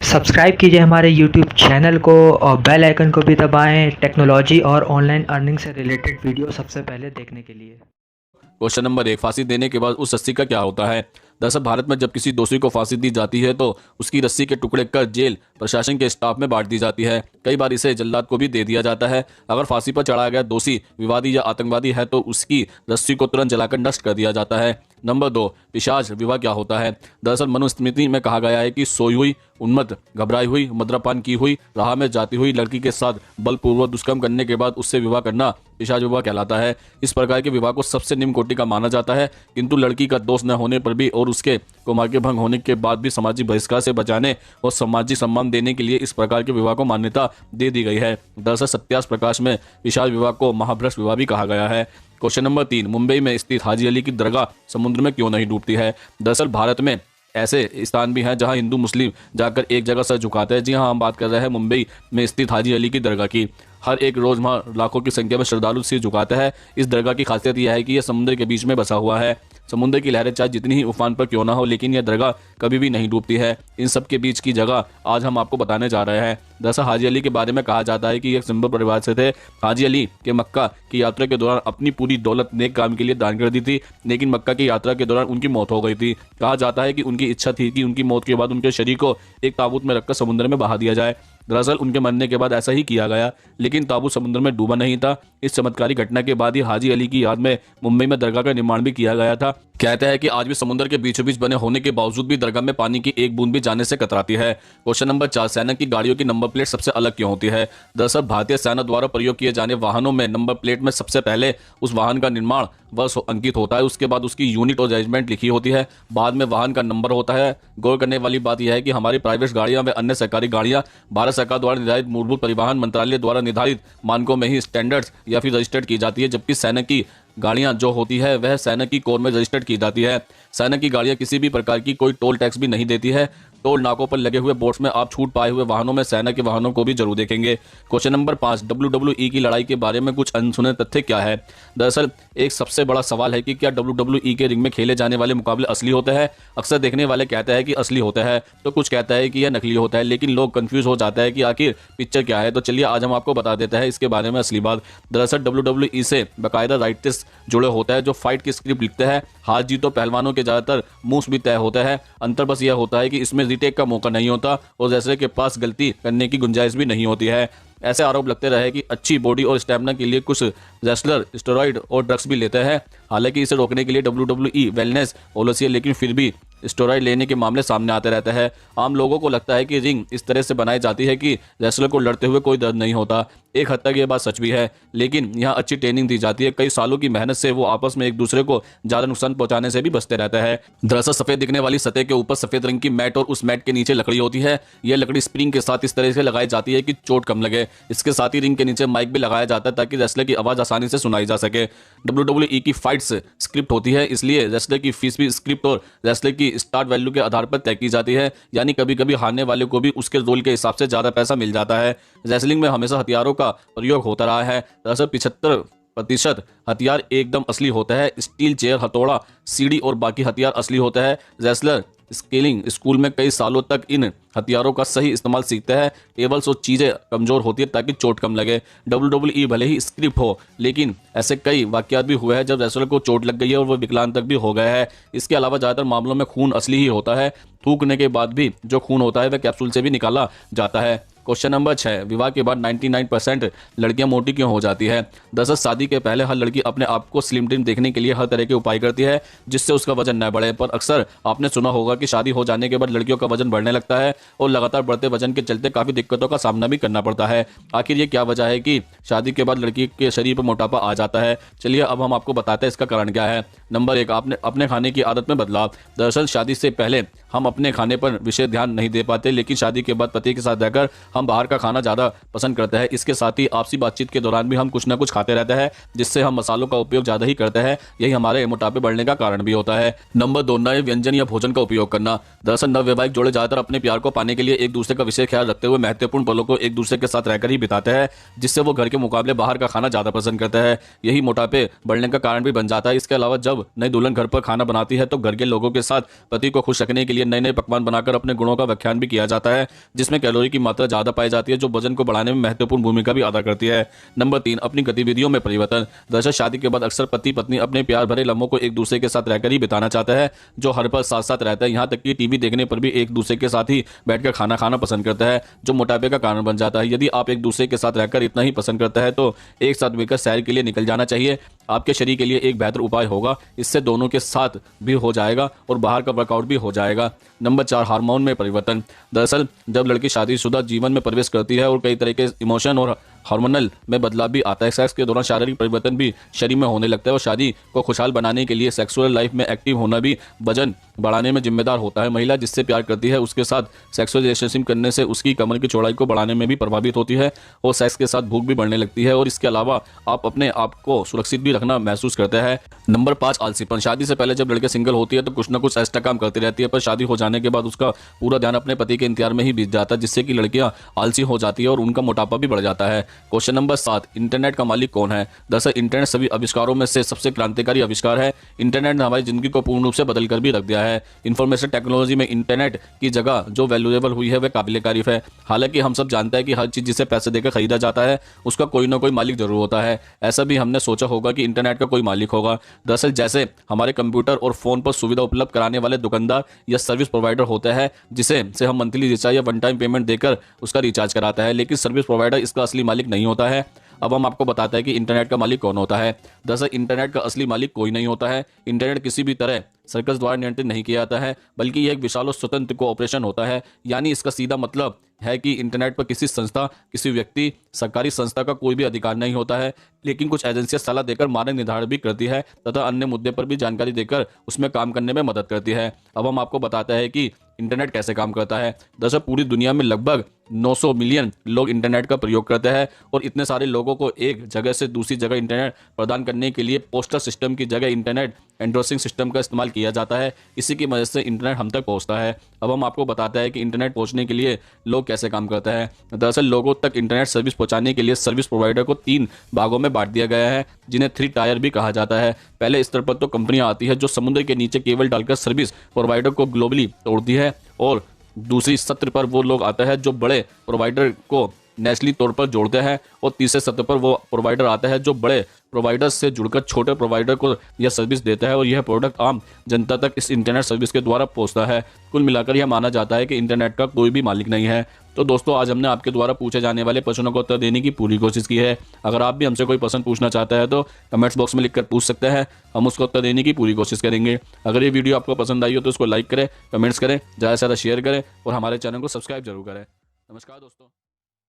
Subscribe कीजिए हमारे YouTube channel को और बेल आइकन को भी दबाएं टेक्नोलॉजी और ऑनलाइन अर्निंग से रिलेटेड वीडियो सबसे पहले देखने के लिए। क्वेश्चन नंबर 1, फांसी देने के बाद उस रस्सी का क्या होता है। दरअसल भारत में जब किसी दोषी को फांसी दी जाती है तो उसकी रस्सी के टुकड़े कर जेल प्रशासन के स्टाफ में बांट दी जाती है। कई बार इसे जल्लाद को भी दे दिया जाता है। अगर फांसी पर चढ़ाया गया दोषी विवादी या आतंकवादी है तो उसकी रस्सी को तुरंत जलाकर नष्ट कर दिया जाता है। नंबर 2, पिशाच विवाह क्या होता है। दरअसल मनुस्मृति में कहा गया है कि सोई हुई, उन्मत्त, घबराई हुई, मद्यपान की हुई, राह में जाती हुई लड़की के साथ बलपूर्वक दुष्कर्म करने के बाद उससे विवाह करना पिशाच विवाह कहलाता है। इस प्रकार के विवाह को सबसे निम्न कोटि का माना जाता है, किंतु लड़की का दोष न होने पर भी और उसके कौमार्ग्य भंग होने के बाद भी सामाजिक बहिष्कार से बचाने और सामाजिक सम्मान देने के लिए इस प्रकार के विवाह को मान्यता दे दी गई है। दरअसल सत्यास प्रकाश में पिशाच विवाह को महाभ्रष्ट विवाह भी कहा गया है। क्वेश्चन नंबर 3, मुंबई में स्थित हाजी अली की दरगाह समुद्र में क्यों नहीं डूबती है। दरअसल भारत में ऐसे स्थान भी हैं जहां हिंदू मुस्लिम जाकर एक जगह सर झुकाते हैं। जी हां, हम बात कर रहे हैं मुंबई में स्थित हाजी अली की दरगाह की। हर एक रोज वहां लाखों की संख्या में श्रद्धालु सिर झुकाते हैं। इस दरगाह की खासियत यह है कि यह समुद्र के बीच में बसा हुआ है। समुद्र की लहरें चाहे जितनी ही उफान पर क्यों ना हो, लेकिन यह दरगाह कभी भी नहीं डूबती है। इन सब के बीच की जगह आज हम आपको बताने जा रहे हैं। दरअसल हाजी अली के बारे में कहा जाता है कि एक सिंपल परिवार से थे। हाजी अली के मक्का की यात्रा के दौरान अपनी पूरी दौलत नेक काम के लिए दान कर दी थी, लेकिन मक्का की यात्रा के दौरान उनकी मौत हो गई थी। कहा जाता है कि उनकी इच्छा थी कि उनकी मौत के बाद उनके शरीर को एक ताबूत में रखकर समुद्र में बहा दिया जाए। दरअसल उनके मरने के बाद ऐसा ही किया गया, लेकिन ताबूत समुद्र में डूबा नहीं था। इस चमत्कारी घटना के बाद ही हाजी अली की याद में मुंबई में दरगाह का निर्माण भी किया गया था। कहते हैं कि आज भी समुद्र के बीचों बीच बने होने के बावजूद भी दरगाह में पानी की एक बूंद भी जाने से कतराती है। क्वेश्चन नंबर 4, सेना की गाड़ियों की नंबर प्लेट सबसे अलग क्यों होती है। दरअसल भारतीय सेना द्वारा प्रयोग किए जाने वाहनों में नंबर प्लेट में सबसे पहले उस वाहन का निर्माण वर्ष अंकित होता है, उसके बाद उसकी यूनिट और रेजिमेंट लिखी होती है, बाद में वाहन का नंबर होता है। गौर करने वाली बात यह है कि हमारी प्राइवेट गाड़ियां व अन्य सरकारी गाड़ियां भारत सरकार द्वारा निर्धारित मूलभूत परिवहन मंत्रालय द्वारा निर्धारित मानकों में ही स्टैंडर्ड्स या फिर रजिस्टर्ड की जाती है, जबकि सेना की गाड़ियां जो होती है वह सेना की कोर में रजिस्टर्ड की जाती है। सेना की गाड़ियां किसी भी प्रकार की कोई टोल टैक्स भी नहीं देती है। टोल नाकों पर लगे हुए बोर्ड्स में आप छूट पाए हुए वाहनों में सेना के वाहनों को भी जरूर देखेंगे। क्वेश्चन नंबर 5, WWE की लड़ाई के बारे में कुछ अनसुने तथ्य क्या है। दरअसल एक सबसे बड़ा सवाल है कि क्या WWE के रिंग में खेले जाने वाले मुकाबले असली होते हैं। अक्सर देखने वाले कहते हैं कि असली होता है, तो कुछ कहता है कि यह नकली होता है, लेकिन लोग कंफ्यूज हो जाता है कि आखिर पिक्चर क्या है। तो चलिए आज हम आपको बता देते हैं इसके बारे में असली बात। दरअसल WWE से बाकायदा राइटर्स जुड़े होता है जो फाइट की स्क्रिप्ट लिखते हैं। हार जीतो पहलवानों के ज्यादातर मूव्स भी तय होता है। अंतर बस यह होता है कि इसमें रीटेक का मौका नहीं होता और रेसलर के पास गलती करने की गुंजाइश भी नहीं होती है। ऐसे आरोप लगते रहे कि अच्छी बॉडी और स्टैमिना के लिए कुछ रेसलर स्टेरॉइड और ड्रग्स भी लेते हैं। हालांकि इसे रोकने के लिए WWE वेलनेस पॉलिसी है, लेकिन फिर भी स्टेरॉइड लेने के मामले सामने आते रहते हैं। आम लोगों को लगता है कि रिंग इस तरह से बनाई जाती है कि रेसलर को लड़ते हुए कोई दर्द नहीं होता। एक हद तक ये बात सच भी है, लेकिन यहाँ अच्छी ट्रेनिंग दी जाती है। कई सालों की मेहनत से वो आपस में एक दूसरे को ज्यादा नुकसान पहुंचाने से भी बचते रहते हैं। दरअसल सफेद दिखने वाली सतह के ऊपर सफेद रंग की मैट और उस मैट के नीचे लकड़ी होती है। यह लकड़ी स्प्रिंग के साथ इस तरह से लगाई जाती है कि चोट कम लगे। इसके साथ ही रिंग के नीचे माइक भी लगाया जाता है ताकि रेसलर की आवाज आसानी से सुनाई जा सके। WWE की फाइट्स स्क्रिप्ट होती है, इसलिए रेसलर की फीस भी स्क्रिप्ट और रेसलर की स्टार्ट वैल्यू के आधार पर तय की जाती है। यानी कभी कभी हारने वाले को भी उसके रोल के हिसाब से ज्यादा पैसा मिल जाता है। रेसलिंग में हमेशा हथियारों का प्रयोग होता रहा है। दरअसल 75% हथियार एकदम असली होता है। स्टील चेयर, हथौड़ा, सीढ़ी और बाकी हथियार असली होता है। रेसलर स्केलिंग स्कूल में कई सालों तक इन हथियारों का सही इस्तेमाल सीखते हैं। टेबल्स और चीजें कमजोर होती है ताकि चोट कम लगे। WWE भले ही स्क्रिप्ट हो, लेकिन ऐसे कई वाकयात भी हुए हैं जब रेसलर को चोट लग गई है और वो विकलांग तक भी हो गया है। इसके अलावा ज्यादातर मामलों में खून असली ही होता है। थूकने के बाद भी जो खून होता है वह कैप्सूल से भी निकाला जाता है। क्वेश्चन नंबर 6, विवाह के बाद 99% लड़कियां मोटी क्यों हो जाती है। दरअसल शादी के पहले हर लड़की अपने आप को स्लिम ट्रिम देखने के लिए हर तरह के उपाय करती है जिससे उसका वजन न बढ़े। पर अक्सर आपने सुना होगा कि शादी हो जाने के बाद लड़कियों का वजन बढ़ने लगता है और लगातार बढ़ते वजन के चलते काफी दिक्कतों का सामना भी करना पड़ता है। आखिर ये क्या वजह है कि शादी के बाद लड़की के शरीर पर मोटापा आ जाता है। चलिए अब हम आपको बताते हैं इसका कारण क्या है। नंबर 1, आपने अपने खाने की आदत में बदलाव। दरअसल शादी से पहले हम अपने खाने पर विशेष ध्यान नहीं दे पाते, लेकिन शादी के बाद पति के साथ रहकर हम बाहर का खाना ज्यादा पसंद करते हैं। इसके साथ ही आपसी बातचीत के दौरान भी हम कुछ ना कुछ खाते रहते हैं, जिससे हम मसालों का उपयोग ज्यादा ही करते हैं। यही हमारे मोटापे बढ़ने का कारण भी होता है। नंबर 2, नए व्यंजन या भोजन का उपयोग करना। दरअसल नवविवाहित जोड़े ज्यादातर अपने प्यार को पाने के लिए एक दूसरे का विशेष ख्याल रखते हुए महत्वपूर्ण पलों को एक दूसरे के साथ रहकर ही बिताते हैं, जिससे वो घर के मुकाबले बाहर का खाना ज्यादा पसंद करते हैं। यही मोटापे बढ़ने का कारण भी बन जाता है। इसके अलावा जब नई दुल्हन घर पर खाना बनाती है तो घर के लोगों के साथ पति को खुश रखने के लिए लिए नए नए पकवान बनाकर अपने गुणों का व्याख्यान भी किया जाता है, जिसमें कैलोरी की मात्रा ज़्यादा पाई जाती है, जो वजन को बढ़ाने में महत्वपूर्ण भूमिका भी अदा करती है। नंबर 3, अपनी गतिविधियों में परिवर्तन। दरअसल शादी के बाद अक्सर पति पत्नी अपने प्यार भरे लम्हों को एक दूसरे के साथ रहकर ही बिताना चाहता है, जो हर पल साथ साथ रहता है। यहाँ तक कि टीवी देखने पर भी एक दूसरे के साथ ही बैठकर खाना खाना पसंद करता है, जो मोटापे का कारण बन जाता है। यदि आप एक दूसरे के साथ रहकर इतना ही पसंद करता है तो एक साथ मिलकर सैर के लिए निकल जाना चाहिए। आपके शरीर के लिए एक बेहतर उपाय होगा, इससे दोनों के साथ भी हो जाएगा और बाहर का वर्कआउट भी हो जाएगा। नंबर 4, हार्मोन में परिवर्तन। दरअसल जब लड़की शादीशुदा जीवन में प्रवेश करती है और कई तरह के इमोशन और हार्मोनल में बदलाव भी आता है। सेक्स के दौरान शारीरिक परिवर्तन भी शरीर में होने लगता है और शादी को खुशहाल बनाने के लिए सेक्सुअल लाइफ में एक्टिव होना भी वजन बढ़ाने में जिम्मेदार होता है। महिला जिससे प्यार करती है उसके साथ सेक्सुअल रिलेशनशिप करने से उसकी कमर की चौड़ाई को बढ़ाने में भी प्रभावित होती है और सेक्स के साथ भूख भी बढ़ने लगती है और इसके अलावा आप अपने आप को सुरक्षित भी रखना महसूस करते हैं। नंबर 5, आलसीपन। शादी से पहले जब लड़के सिंगल होती है तो कुछ ना कुछ एक्स्ट्रा काम करती रहती है, पर शादी हो जाने के बाद उसका पूरा ध्यान अपने पति के इंतजार में ही बीत जाता है, जिससे कि लड़कियां आलसी हो जाती है और उनका मोटापा भी बढ़ जाता है। क्वेश्चन नंबर 7, इंटरनेट का मालिक कौन है। दरअसल इंटरनेट सभी आविष्कारों में से सबसे क्रांतिकारी आविष्कार है। इंटरनेट ने हमारी जिंदगी को पूर्ण रूप से बदल कर भी रख दिया है। इंफॉर्मेशन टेक्नोलॉजी में इंटरनेट की जगह जो वैल्यूएबल हुई है वह काबिल तारीफ है। हालांकि हम सब जानते हैं कि हर चीज जिसे पैसे देकर खरीदा जाता है उसका कोई ना कोई मालिक जरूर होता है। ऐसा भी हमने सोचा होगा कि इंटरनेट का कोई मालिक होगा। दरअसल जैसे हमारे कंप्यूटर और फोन पर सुविधा उपलब्ध कराने वाले दुकानदार या सर्विस प्रोवाइडर होता है, जिसे से हम मंथली रिचार्ज या वन टाइम पेमेंट देकर उसका रिचार्ज कराता है, लेकिन सर्विस प्रोवाइडर इसका असली मालिक नहीं होता है। अब हम आपको बताते हैं कि इंटरनेट का मालिक कौन होता है। दरअसल इंटरनेट का असली मालिक कोई नहीं होता है। इंटरनेट किसी भी तरह सर्कस द्वारा नियंत्रित नहीं किया जाता है, बल्कि यह एक विशाल और स्वतंत्र कोऑपरेशन होता है। यानी इसका सीधा मतलब है कि इंटरनेट पर किसी संस्था, किसी व्यक्ति, सरकारी संस्था का कोई भी अधिकार नहीं होता है, लेकिन कुछ एजेंसियां सलाह देकर मानक निर्धारण भी करती है तथा अन्य मुद्दे पर भी जानकारी देकर उसमें काम करने में मदद करती है। अब हम आपको बताते हैं कि इंटरनेट कैसे काम करता है। दरअसल पूरी दुनिया में लगभग 900 मिलियन लोग इंटरनेट का प्रयोग करते हैं और इतने सारे लोगों को एक जगह से दूसरी जगह इंटरनेट प्रदान करने के लिए पोस्टल सिस्टम की जगह इंटरनेट एड्रेसिंग सिस्टम का इस्तेमाल किया जाता है। इसी की मदद से इंटरनेट हम तक पहुंचता है। अब हम आपको बताते हैं कि इंटरनेट पहुंचने के लिए लोग कैसे काम करते हैं। दरअसल लोगों तक इंटरनेट सर्विस पहुंचाने के लिए सर्विस प्रोवाइडर को 3 भागों में बांट दिया गया है, जिन्हें 3 टायर भी कहा जाता है। पहले स्तर पर तो कंपनियां आती है जो समुद्र के नीचे केबल डालकर सर्विस प्रोवाइडर को ग्लोबली तोड़ती है, और दूसरी सत्र पर वो लोग आता है जो बड़े प्रोवाइडर को नेशनली तौर पर जोड़ते हैं, और तीसरे सत्र पर वो प्रोवाइडर आता है जो बड़े प्रोवाइडर से जुड़कर छोटे प्रोवाइडर को यह सर्विस देता है और यह प्रोडक्ट आम जनता तक इस इंटरनेट सर्विस के द्वारा पहुंचता है। कुल मिलाकर यह माना जाता है कि इंटरनेट का कोई भी मालिक नहीं है। तो दोस्तों, आज हमने आपके द्वारा पूछे जाने वाले प्रश्नों का उत्तर देने की पूरी कोशिश की है। अगर आप भी हमसे कोई प्रश्न पूछना चाहते हैं तो कमेंट्स बॉक्स में लिखकर पूछ सकते हैं, हम उसका उत्तर देने की पूरी कोशिश करेंगे। अगर ये वीडियो आपको पसंद आई हो तो उसको लाइक करें, कमेंट्स करें, ज़्यादा से ज़्यादा शेयर करें और हमारे चैनल को सब्सक्राइब जरूर करें। नमस्कार दोस्तों।